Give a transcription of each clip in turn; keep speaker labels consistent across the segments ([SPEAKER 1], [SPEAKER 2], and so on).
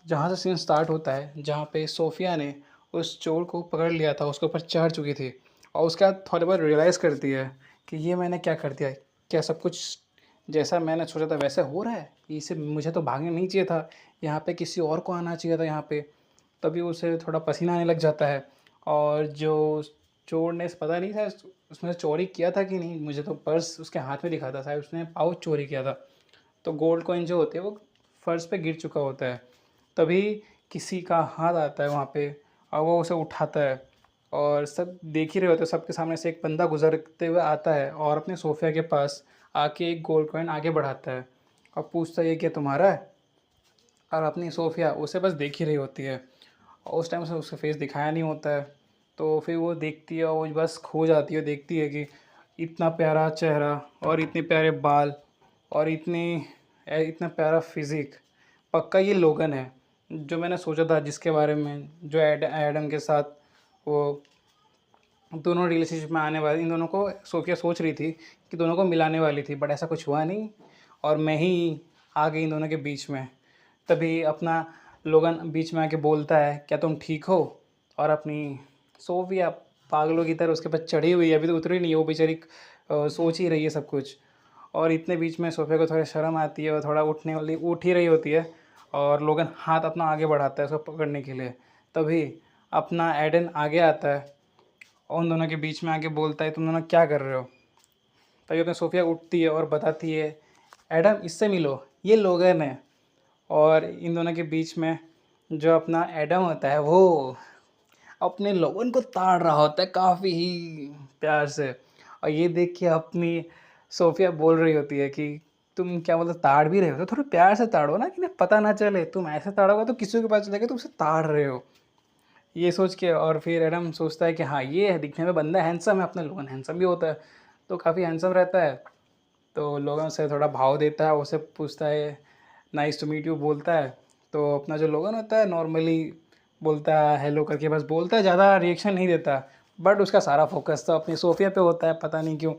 [SPEAKER 1] जहाँ से scene start होता है, जहाँ पे सोफ़िया ने उस चोर को पकड़ लिया था, उसके ऊपर चढ़ चुकी थी और उसके बाद थोड़ी बहुत रियलाइज़ करती है कि ये मैंने क्या कर दिया? क्या सब कुछ जैसा मैंने सोचा था वैसे हो रहा है? इसे मुझे तो भागना नहीं चाहिए था, यहाँ पे किसी और को आना चाहिए था यहाँ पे। तभी उसे थोड़ा पसीना आने लग जाता है और जो चोर ने पता नहीं था उसने चोरी किया था कि नहीं, मुझे तो पर्स उसके हाथ में दिखा था, शायद उसने पाउच चोरी किया था। तो गोल्ड कॉइन जो होते हैं वो फर्श पे गिर चुका होता है। तभी किसी का हाथ आता है वहाँ पे और वो उसे उठाता है और सब देख ही रहे होते हैं, सबके सामने से एक बंदा गुजरते हुए आता है और अपने सोफ़िया के पास आके एक गोल्ड कॉइन आगे बढ़ाता है और पूछता है ये क्या तुम्हारा है? और अपनी सोफ़िया उसे बस देख ही रही होती है और उस टाइम से उसका फेस दिखाया नहीं होता है। तो फिर वो देखती है और वो बस खो जाती है, देखती है कि इतना प्यारा चेहरा और इतने प्यारे बाल और इतना प्यारा फिज़िक, पक्का ये लोगन है जो मैंने सोचा था, जिसके बारे में जो एडम के साथ वो दोनों रिलेशनशिप में आने वाले, इन दोनों को सोफिया सोच रही थी कि दोनों को मिलाने वाली थी, बट ऐसा कुछ हुआ नहीं और मैं ही आ गई इन दोनों के बीच में। तभी अपना लोगन बीच में आके बोलता है क्या तुम ठीक हो? और अपनी सोफिया पागलों की तरह उसके ऊपर चढ़ी हुई है, अभी तो उतरी नहीं है वो बेचारी, सोच ही रही है सब कुछ। और इतने बीच में सोफिया को थोड़ी शर्म आती है और थोड़ा उठ ही रही होती है और लोगन हाथ अपना आगे बढ़ाता है उसको पकड़ने के लिए। तभी अपना एडन आगे आता है और उन दोनों के बीच में आके बोलता है तुम दोनों क्या कर रहे हो? तभी अपने सोफिया उठती है और बताती है एडम इससे मिलो, ये लोगन है। और इन दोनों के बीच में जो अपना एडम होता है वो अपने लोगन को ताड़ रहा होता है काफ़ी ही प्यार से और ये देख के अपनी सोफिया बोल रही होती है कि तुम क्या मतलब ताड़ भी रहे हो तो थोड़ा प्यार से ताड़ो ना, कि ना पता ना चले, तुम ऐसे ताड़ोगे तो किसी के पास चलेगा तुम उसे ताड़ रहे हो। ये सोच के और फिर एडम सोचता है कि हाँ ये है, दिखने में बंदा हैंडसम है, अपना लोगन हैंडसम भी होता है तो काफ़ी हैंडसम रहता है। तो लोगन से थोड़ा भाव देता है, उसे पूछता है नाइस टू मीट यू बोलता है। तो अपना जो लोगन होता है नॉर्मली बोलता है हेलो करके, बस बोलता है, ज़्यादा रिएक्शन नहीं देता। बट उसका सारा फोकस तो अपनी सोफिया पे होता है, पता नहीं क्यों।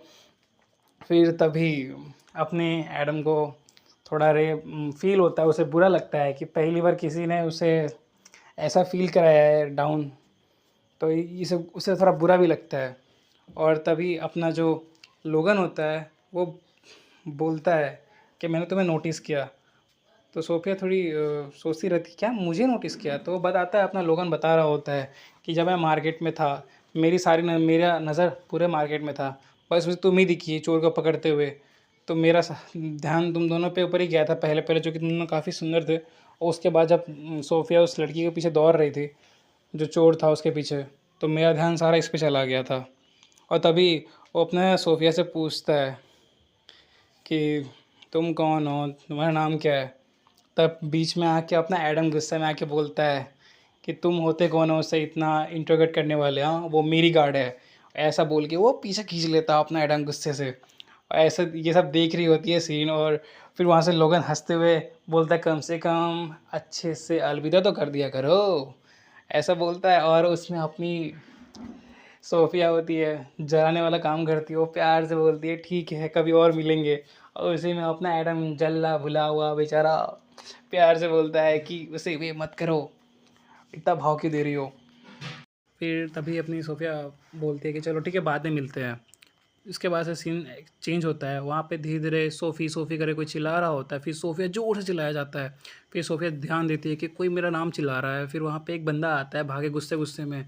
[SPEAKER 1] फिर तभी अपने एडम को थोड़ा फील होता है, उसे बुरा लगता है कि पहली बार किसी ने उसे ऐसा फील कराया है डाउन। तो ये सब उसे थोड़ा बुरा भी लगता है। और तभी अपना जो लोगन होता है वो बोलता है कि मैंने तुम्हें नोटिस किया। तो सोफिया थोड़ी सोचती रहती क्या मुझे नोटिस किया? तो वो बताता है, अपना लोगन बता रहा होता है कि जब मैं मार्केट में था, मेरा नज़र पूरे मार्केट में था, बस मुझे तुम ही दिखी चोर को पकड़ते हुए। तो मेरा ध्यान तुम दोनों पे ऊपर ही गया था पहले पहले, जो कि तुम दोनों काफ़ी सुंदर थे। और उसके बाद जब सोफिया उस लड़की के पीछे दौड़ रही थी, जो चोर था उसके पीछे, तो मेरा ध्यान सारा इस पे चला गया था। और तभी वो अपने सोफिया से पूछता है कि तुम कौन हो, तुम्हारा नाम क्या है? तब बीच में आके अपना एडम गुस्से में आके बोलता है कि तुम होते कौन हो उसे इतना इंट्रोगेट करने वाले? हाँ वो मेरी गार्ड है। ऐसा बोल के वो पीछे खींच लेता अपना एडम गुस्से से। और ऐसे ये सब देख रही होती है सीन और फिर वहाँ से लोगन हंसते हुए बोलता है कम से कम अच्छे से अलविदा तो कर दिया करो, ऐसा बोलता है। और उसमें अपनी सोफिया होती है, जलाने वाला काम करती है, वो प्यार से बोलती है ठीक है कभी और मिलेंगे। और उसी में अपना एडम जल्ला भुला हुआ बेचारा प्यार से बोलता है कि उसे वे मत करो, इतना भाव क्यों दे रही हो? फिर तभी अपनी सोफिया बोलती है कि चलो ठीक है बाद में मिलते हैं। इसके बाद से सीन चेंज होता है, वहाँ पे धीरे धीरे सोफ़ी सोफ़ी करे कोई चिल्ला रहा होता है, फिर सोफिया ज़ोर से चिल्लाया जाता है। फिर सोफिया ध्यान देती है कि कोई मेरा नाम चिल्ला रहा है। फिर वहाँ पे एक बंदा आता है भागे गुस्से गुस्से में।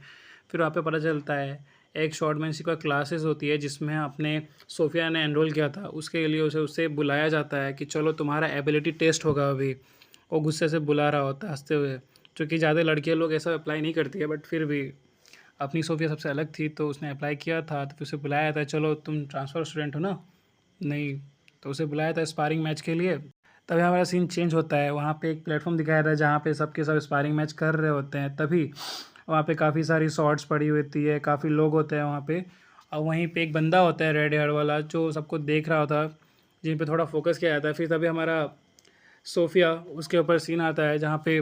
[SPEAKER 1] फिर वहाँ पे पता चलता है एक शॉर्टमैन का क्लासेस होती है जिसमें अपने सोफिया ने एनरोल किया था, उसके लिए उसे उससे बुलाया जाता है कि चलो तुम्हारा एबिलिटी टेस्ट होगा अभी। वो गुस्से से बुला रहा होता है हंसते हुए, क्योंकि ज़्यादा लड़कियाँ लोग ऐसा अप्लाई नहीं करती है, बट फिर भी अपनी सोफिया सबसे अलग थी तो उसने अप्लाई किया था। तो फिर उसे बुलाया था, चलो तुम ट्रांसफ़र स्टूडेंट हो ना? नहीं। तो उसे बुलाया था स्पारिंग मैच के लिए। तभी हमारा सीन चेंज होता है, वहाँ पे एक प्लेटफॉर्म दिखाया था जहाँ पे सबके सब स्पारिंग मैच कर रहे होते हैं। तभी वहाँ पे काफ़ी सारी शॉट्स पड़ी होती है, काफ़ी लोग होते हैं वहाँ पे। और वहीं पे एक बंदा होता है रेड हेयर वाला जो सबको देख रहा होता है, जिन पे थोड़ा फोकस किया जाता है। फिर तभी हमारा सोफिया उसके ऊपर सीन आता है जहाँ पे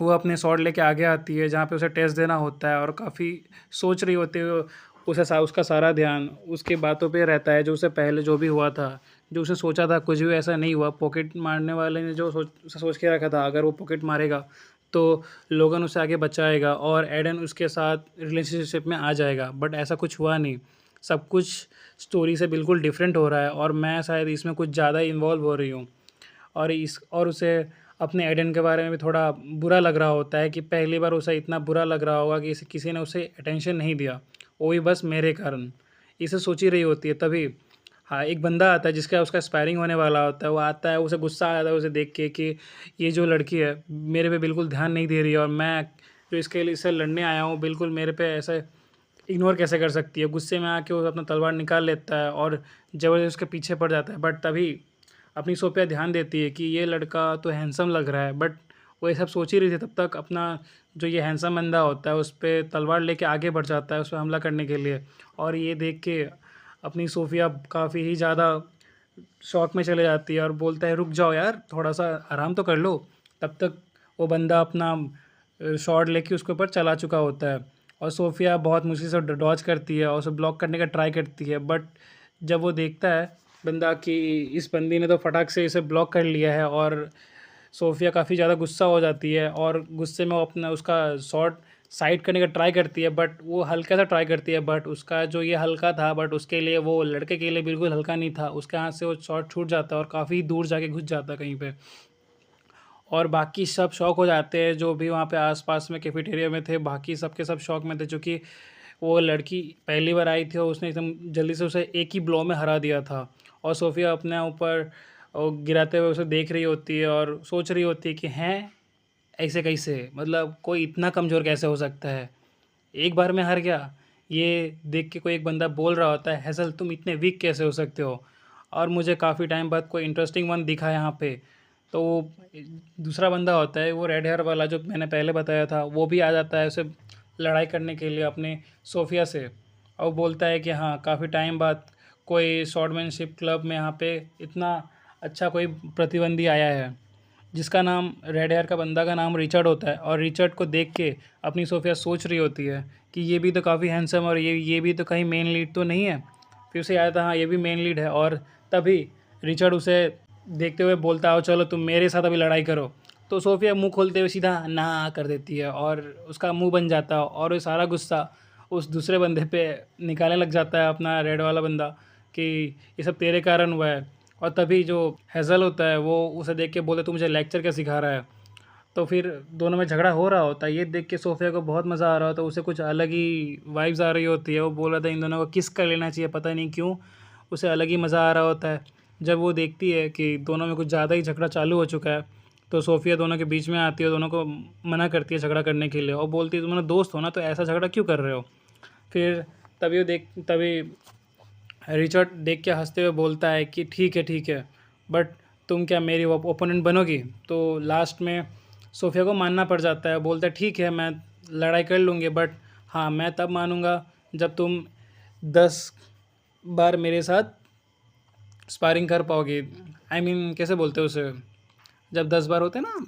[SPEAKER 1] वो अपने शॉट लेके आगे आती है, जहाँ पे उसे टेस्ट देना होता है और काफ़ी सोच रही होती है। उसका सारा ध्यान उसकी बातों पे रहता है, जो उसे पहले जो भी हुआ था, जो उसने सोचा था कुछ भी ऐसा नहीं हुआ। पॉकेट मारने वाले ने जो सोच के रखा था अगर वो पॉकेट मारेगा तो लोगन उसे आगे बचाएगा और एडन उसके साथ रिलेशनशिप में आ जाएगा, बट ऐसा कुछ हुआ नहीं। सब कुछ स्टोरी से बिल्कुल डिफरेंट हो रहा है और मैं शायद इसमें कुछ ज़्यादा इन्वॉल्व हो रही हूँ। और उसे अपने एडन के बारे में भी थोड़ा बुरा लग रहा होता है कि पहली बार उसे इतना बुरा लग रहा होगा कि किसी ने उसे अटेंशन नहीं दिया, वो भी बस मेरे कारण। इसे सोच ही रही होती है तभी हाँ, एक बंदा आता है जिसका उसका स्पैरिंग होने वाला होता है। वो आता है, उसे गुस्सा आता है उसे देख के कि ये जो लड़की है मेरे पे बिल्कुल ध्यान नहीं दे रही है और मैं जो इसके लिए इससे लड़ने आया हूँ बिल्कुल मेरे पे ऐसे इग्नोर कैसे कर सकती है। गुस्से में आके वो अपना तलवार निकाल लेता है और ज़बरदस्ती उसके पीछे पड़ जाता है। बट तभी अपनी सोफिया ध्यान देती है कि ये लड़का तो हैंडसम लग रहा है, बट वो ये सब सोच ही रही थी तब तक अपना जो ये हैंडसम बंदा होता है उस पर तलवार लेके आगे बढ़ जाता है उस पर हमला करने के लिए। और ये देख के अपनी सोफिया काफ़ी ही ज़्यादा शॉक में चले जाती है और बोलता है रुक जाओ यार, थोड़ा सा आराम तो कर लो। तब तक वो बंदा अपना शॉट लेके उसके ऊपर चला चुका होता है और सोफिया बहुत मुश्किल से डॉज करती है और उसे ब्लॉक करने का ट्राई करती है। बट जब वो देखता है बंदा कि इस बंदी ने तो फटाक से इसे ब्लॉक कर लिया है और सोफिया काफ़ी ज़्यादा गुस्सा हो जाती है और गुस्से में वो अपना उसका शॉट साइड करने का ट्राई करती है। बट वो हल्का सा ट्राई करती है, बट उसका जो ये हल्का था बट उसके लिए वो लड़के के लिए बिल्कुल हल्का नहीं था। उसके हाथ से वो शॉट छूट जाता है और काफ़ी दूर जाके घुस जाता है कहीं पे। और बाकी सब शॉक हो जाते हैं जो भी वहाँ पे आसपास में कैफेटेरिया में थे, बाकी सब के सब शॉक में थे क्योंकि वो लड़की पहली बार आई थी और उसने एकदम जल्दी से उसे एक ही ब्लो में हरा दिया था। और सोफिया अपने ऊपर गिराते हुए उसे देख रही होती है और सोच रही होती है कि हैं ऐसे कैसे, मतलब कोई इतना कमज़ोर कैसे हो सकता है, एक बार में हार गया। ये देख के कोई एक बंदा बोल रहा होता है हैसल तुम इतने वीक कैसे हो सकते हो। और मुझे काफ़ी टाइम बाद कोई इंटरेस्टिंग वन दिखा यहाँ पे। तो वो दूसरा बंदा होता है वो रेड हेयर वाला जो मैंने पहले बताया था, वो भी आ जाता है उसे लड़ाई करने के लिए अपने सोफिया से। और वो बोलता है कि हाँ काफ़ी टाइम बाद कोई स्वॉर्डमैनशिप क्लब में यहाँ पे इतना अच्छा कोई प्रतिद्वंदी आया है जिसका नाम रेड हेयर का बंदा का नाम रिचर्ड होता है। और रिचर्ड को देख के अपनी सोफिया सोच रही होती है कि ये भी तो काफ़ी हैंडसम और ये भी तो कहीं मेन लीड तो नहीं है। फिर उसे याद था हाँ ये भी मेन लीड है। और तभी रिचर्ड उसे देखते हुए बोलता है चलो तुम मेरे साथ अभी लड़ाई करो। तो सोफिया मुंह खोलते हुए सीधा ना कर देती है और उसका मुंह बन जाता है और वो सारा गुस्सा उस दूसरे बंदे पे निकालने लग जाता है अपना रेड वाला बंदा कि ये सब तेरे कारण हुआ है। और तभी जो हैज़ल होता है वो उसे देख के बोले तू मुझे लेक्चर क्या सिखा रहा है। तो फिर दोनों में झगड़ा हो रहा होता है। ये देख के सोफिया को बहुत मज़ा आ रहा होता है, उसे कुछ अलग ही वाइब्स आ रही होती है। वो बोल रहा था इन दोनों को किस कर लेना चाहिए, पता नहीं क्यों उसे अलग ही मज़ा आ रहा होता है। जब वो देखती है कि दोनों में कुछ ज़्यादा ही झगड़ा चालू हो चुका है तो सोफिया दोनों के बीच में आती है, दोनों को मना करती है झगड़ा करने के लिए और बोलती है तुम दोनों दोस्त हो ना तो ऐसा झगड़ा क्यों कर रहे हो। फिर तभी रिचर्ड देख के हंसते हुए बोलता है कि ठीक है बट तुम क्या मेरी ओपोनेंट बनोगी। तो लास्ट में सोफिया को मानना पड़ जाता है, बोलता है ठीक है मैं लड़ाई कर लूँगी बट हाँ मैं तब मानूंगा जब तुम 10 बार मेरे साथ स्पारिंग कर पाओगे। कैसे बोलते हो उसे, जब 10 बार होते हैं ना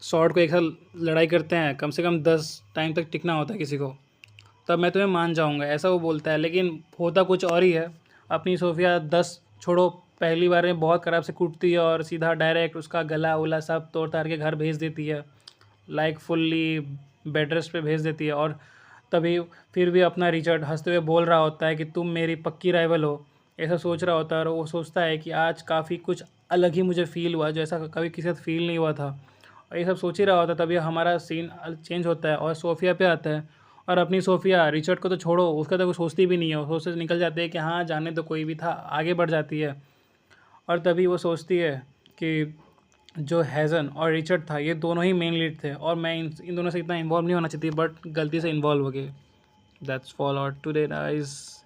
[SPEAKER 1] शॉर्ट को एक साथ लड़ाई करते हैं, कम से कम 10 टाइम तक टिकना होता है किसी को, तब मैं तुम्हें मान जाऊंगा, ऐसा वो बोलता है। लेकिन होता कुछ और ही है। अपनी सोफिया 10 छोड़ो पहली बार में बहुत ख़राब से कूटती है और सीधा डायरेक्ट उसका गला उला सब तोड़ ताड़ के घर भेज देती है, लाइक फुल्ली बेड रेस्ट पे भेज देती है। और तभी फिर भी अपना रिचर्ड हंसते हुए बोल रहा होता है कि तुम मेरी पक्की राइवल हो, ऐसा सोच रहा होता है। और वो सोचता है कि आज काफ़ी कुछ अलग ही मुझे फ़ील हुआ जो ऐसा कभी किसी के साथ फ़ील नहीं हुआ था। और ये सब सोच ही रहा होता है तभी हमारा सीन चेंज होता है और सोफिया पे आता है। और अपनी सोफिया रिचर्ड को तो छोड़ो उसका तो कुछ सोचती भी नहीं है, वो सोचते निकल जाते हैं कि हाँ जाने तो कोई भी था, आगे बढ़ जाती है। और तभी वो सोचती है कि जो हैज़न और रिचर्ड था ये दोनों ही मेन लीड थे और मैं इन दोनों से इतना इन्वॉल्व नहीं होना चाहती बट गलती से इन्वॉल्व हो गए। That's fall out today guys.